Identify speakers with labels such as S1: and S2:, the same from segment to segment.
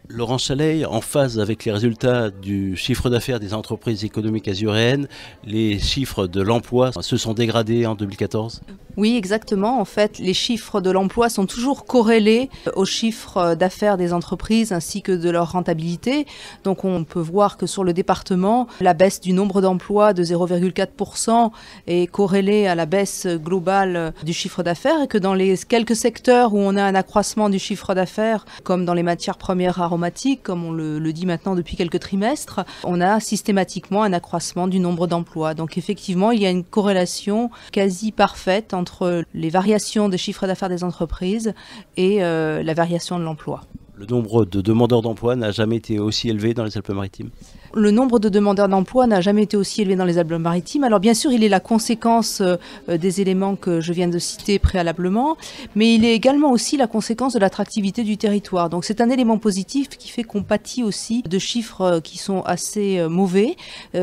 S1: Laurent Chaleil, en phase avec les résultats du chiffre d'affaires des entreprises économiques azuréennes, les chiffres de l'emploi se sont dégradés en 2014?
S2: Oui, exactement. En fait, les chiffres de l'emploi sont toujours corrélés aux chiffres d'affaires des entreprises ainsi que de leur rentabilité. Donc on peut voir que sur le département, la baisse du nombre d'emplois de 0,4% est corrélée à la baisse globale du chiffre d'affaires et que dans les quelques secteurs où on a un accroissement du chiffre d'affaires, comme dans les matières premières aromatiques, comme on le dit maintenant depuis quelques trimestres, on a systématiquement un accroissement du nombre d'emplois. Donc effectivement, il y a une corrélation quasi parfaite entre les variations des chiffres d'affaires des entreprises et la variation de l'emploi.
S1: Le nombre de demandeurs d'emploi n'a jamais été aussi élevé dans les Alpes-Maritimes?
S2: Le nombre de demandeurs d'emploi n'a jamais été aussi élevé dans les Alpes-Maritimes. Alors bien sûr, il est la conséquence des éléments que je viens de citer préalablement, mais il est également aussi la conséquence de l'attractivité du territoire. Donc c'est un élément positif qui fait qu'on pâtit aussi de chiffres qui sont assez mauvais.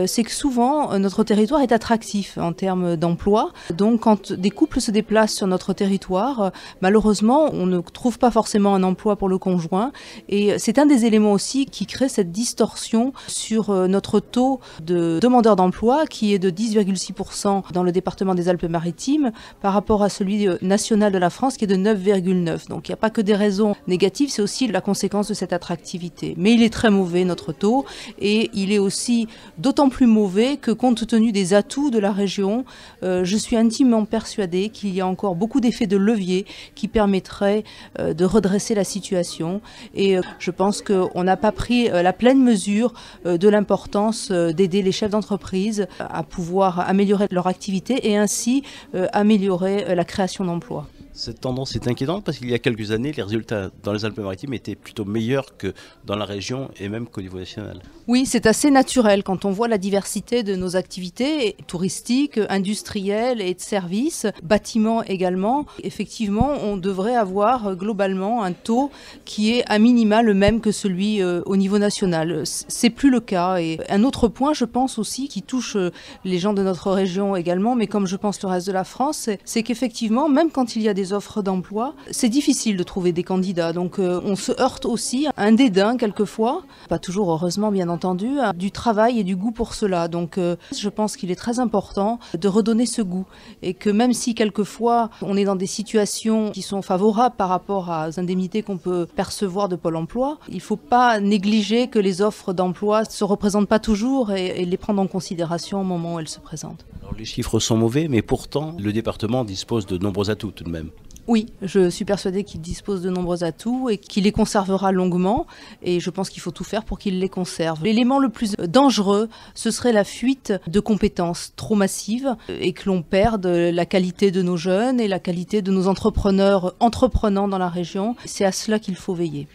S2: C'est que souvent, notre territoire est attractif en termes d'emploi. Donc quand des couples se déplacent sur notre territoire, malheureusement, on ne trouve pas forcément un emploi pour le conjoint. Et c'est un des éléments aussi qui crée cette distorsion sur notre taux de demandeurs d'emploi qui est de 10,6% dans le département des Alpes-Maritimes par rapport à celui national de la France qui est de 9,9%. Donc il n'y a pas que des raisons négatives, c'est aussi la conséquence de cette attractivité. Mais il est très mauvais notre taux et il est aussi d'autant plus mauvais que compte tenu des atouts de la région, je suis intimement persuadée qu'il y a encore beaucoup d'effets de levier qui permettraient de redresser la situation. Et je pense qu'on n'a pas pris la pleine mesure de l'importance d'aider les chefs d'entreprise à pouvoir améliorer leur activité et ainsi améliorer la création d'emplois.
S1: Cette tendance est inquiétante parce qu'il y a quelques années, les résultats dans les Alpes-Maritimes étaient plutôt meilleurs que dans la région et même qu'au niveau national.
S2: Oui, c'est assez naturel quand on voit la diversité de nos activités touristiques, industrielles et de services, bâtiments également. Effectivement, on devrait avoir globalement un taux qui est à minima le même que celui au niveau national. C'est plus le cas. Et un autre point, je pense aussi, qui touche les gens de notre région également, mais comme je pense le reste de la France, c'est qu'effectivement, même quand il y a des offres d'emploi, c'est difficile de trouver des candidats. Donc on se heurte aussi à un dédain quelquefois, pas toujours heureusement bien entendu, du travail et du goût pour cela. Donc je pense qu'il est très important de redonner ce goût et que même si quelquefois on est dans des situations qui sont favorables par rapport aux indemnités qu'on peut percevoir de Pôle emploi, il ne faut pas négliger que les offres d'emploi ne se représentent pas toujours et les prendre en considération au moment où elles se présentent.
S1: Alors, les chiffres sont mauvais, mais pourtant le département dispose de nombreux atouts tout de même.
S2: Oui, je suis persuadée qu'il dispose de nombreux atouts et qu'il les conservera longuement et je pense qu'il faut tout faire pour qu'il les conserve. L'élément le plus dangereux, ce serait la fuite de compétences trop massives et que l'on perde la qualité de nos jeunes et la qualité de nos entrepreneurs entreprenants dans la région. C'est à cela qu'il faut veiller.